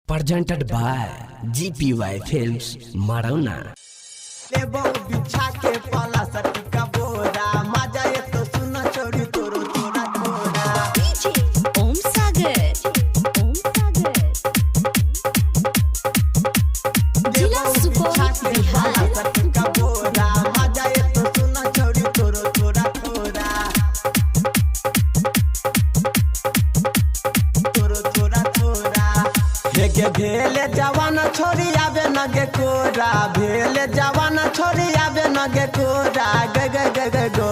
presented by GPY Films, Marauna. लेबो बिछा के पाला सटी का बोरा मजा ये तो सुना छोड़ी तोरो तोरा तोरा DJ Om Sagar जिला सुपौल बिहार सटी का बोरा मजा ये तो सुना छोड़ी तोरो तोरा तोरा तोरो तोरा तोरा हेगे भेले जवान छोरी आवे नगे कोरा भेले जवान छोरी आवे नगे कोरा ग ग ग ग गो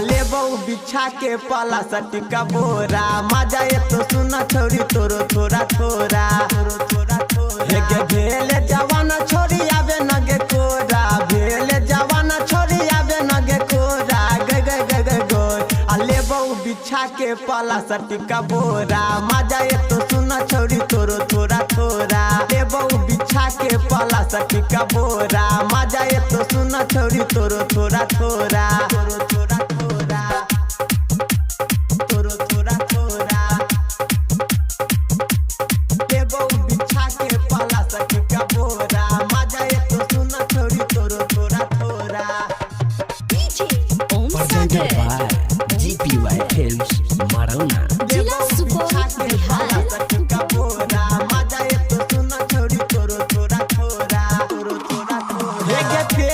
लेबो बिछा के पाला सटी का बोरा मजा ये तो सुना छोरी तोरो तोरा तोरा तोरो तोरा तोरा हेगे भेले जवान छोरी आवे नगे कोरा भेले जवान छोरी आवे नगे कोरा ग ग ग ग गो लेबो बिछा के पाला सटी का बोरा मजा ये तो सुना छोरी तोरो तोरा तोरा लेबो बिछा के पाला सटी का बोरा मजा ये तो सुना छोरी तोरो तोरा तोरा तोरो तोरा तोरा तोरो तोरा तोरा लेबो बिछा के पाला सटी का बोरा मजा ये तो सुना छोरी तोरो तोरा तोरा DJ Om Presented Sagar by GPY Films, Marauna. जिला सुपौल बिहार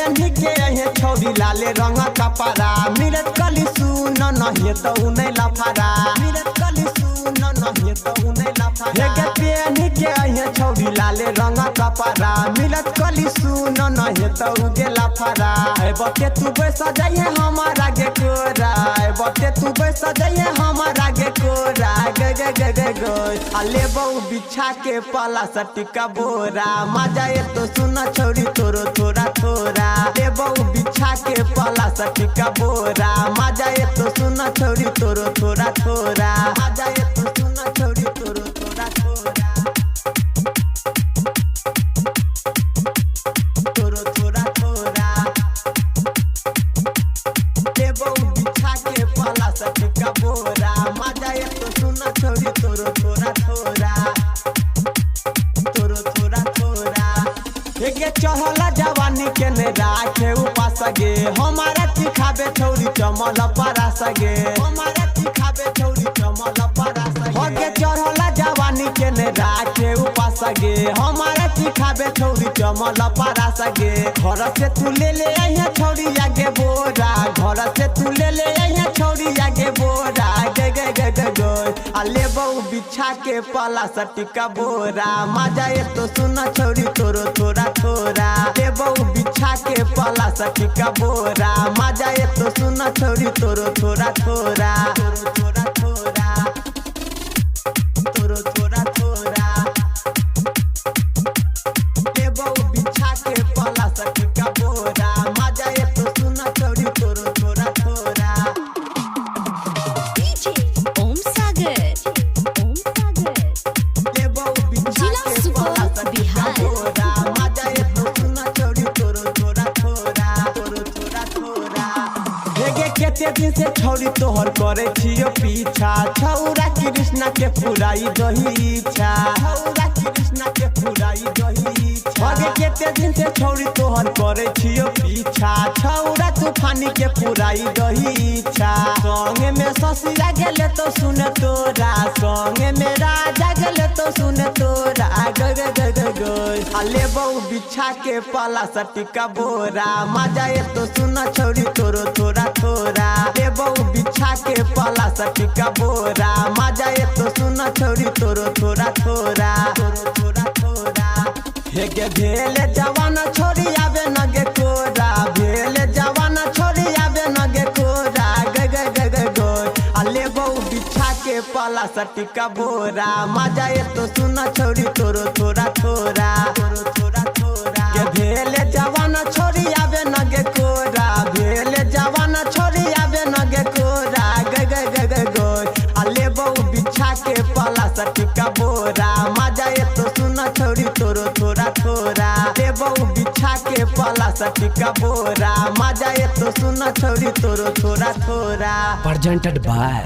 छौरी लाले रंग कपड़ा मिलत कली सुन नहे तो उनै लफारा मिलत कली सुन नहे तो उनै लफारा हेगे पेनी के अहे छौरी लाले रंग कपड़ा मिलत कली सुन नहे तो उगे लफारा ए बते तू बैस जाइए हमारा गे कोरा ए बते तू बैस जाइए हमारा गे कोरा ग ग ग ग गो लेबो बिछा के पाला सटी का बोरा मजा ये तो सुना छौरी तोरो तोरा तोरा लेबो बिछा के पाला सटी का बोरा मजा ये तो सुना छौरी तोरो तोरा तोरा मजा ये तो सुना छौरी तोरो तोरा तोरा तोरो तोरा तोरा लेबो बिछा के पाला सटी का बोरा मजा ये तो सुना छौरी तोरो तोरा तोरा तोरो तोरा तोरा हेगे चढ़ला जवानी के ने राखे उपास गे हमारा तिखाबे छौरी चमल परास गे हमारा तिखाबे छौरी चमल परास गे होगे चढ़ला जवानी के ने राखे उपास गे हमारा तिखाबे छौरी चमल परास गे घर से तू ले ले आइया छौरी आगे बोरा घर से तू ले ले आइया छौरी आगे बोरा गे गे गे गे गो लेबो बिछा के पाला सटी का बोरा मजा ये तो सुना छौरी तोरो तोरा तोरा लेबो बिछा के पाला सटी का बोरा मजा ये तो सुना छौरी तोरो तोरा तोरा तोरो तोरा तोरा तोरो तोरा तोरा लेबो बिछा के पाला सटी का बोरा मजा ये तो सुना छौरी तोरो तोरा तोरा DJ Om Sagar लेबो बिछा जिला के सुपौल पाला सटी का बिहार बोरा मजा ये तो सुना छौरी तोरो तोरा तोरा तोरो तोरा तोरा हेगे केते दिन से छौरी तोहर करे छियो पीछा छौरा कृष्णा के पुराई दही इच्छा छौरा कृष्णा के पुराई दही इच्छा हेगे केते दिन से छौरी तोहर करे छियो पीछा छौरा तूफानी के पुराई दही इच्छा संगे में ससुरा गेले तो सुन तोरा संगे में राजा गेले तो सुन तोरा ग ग ग ग गो लेबो बिछा के पाला सटी का बोरा मजा ये तो सुना छौरी तोरो तोरा तोरा लेबो बिछा के पाला सटी का बोरा मजा ये तो सुना छौरी तोरो तोरा तोरा तोरो तोरा तोरा हेगे भेले जवान छोरी आवे नगे कोरा भेले जवान छोरी आवे नगे कोरा ग ग ग ग गो लेबो बिछा के पाला सटी का बोरा मजा ये तो सुना छौरी तोरो तोरा तोरा तोरो तोरा तोरा के भेले जवान छोरी आवे नगे कोरा भेले जवान छोरी आवे नगे कोरा ग ग ग ग गो लेबो बिछा के पाला सटी का बोरा मजा ये तो सुना छौरी तोरो तोरा तोरा लेबो बिछा के पाला सटी का बोरा मजा ये तो सुना छौरी तोरो तोरा तोरा Presented by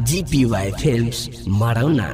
GPY Films, Marauna.